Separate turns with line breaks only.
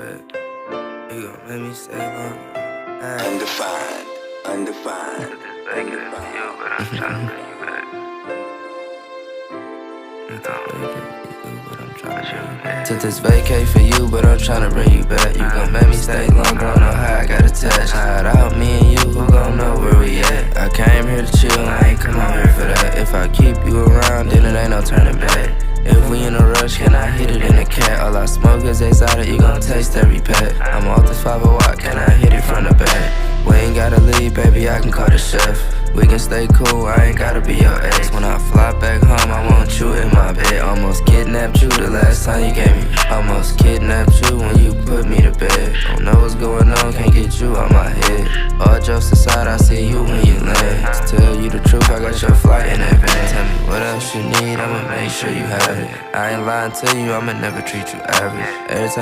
bed. You gon' make me stay long.
Undefined.
Took this vacay for you, but I'm tryna bring you back. You gon' make me stay long, don't know how I got attached. Hide out, me and you, who gon' know where we at? I came here to chill, I ain't come out here for that. If I keep you around, then it ain't no turning back. If we in a rush, can I hit it in a cat? All I smoke is exotic, you gon' taste every pack. I'm off this 5 watt, can I hit it from the back? We ain't gotta leave, baby, I can call the chef. We can stay cool, I ain't gotta be your ex. When I fly back home, I want you in my bed. Almost kidnapped you the last time you gave me. Almost kidnapped you when you put me to bed. Don't know what's going on, can't get you out my head. All jokes aside, I see you when you land. To tell you the truth, I got your flight in advance. Tell me what else you need, I'ma make sure you have it. I ain't lying to you, I'ma never treat you average. Every time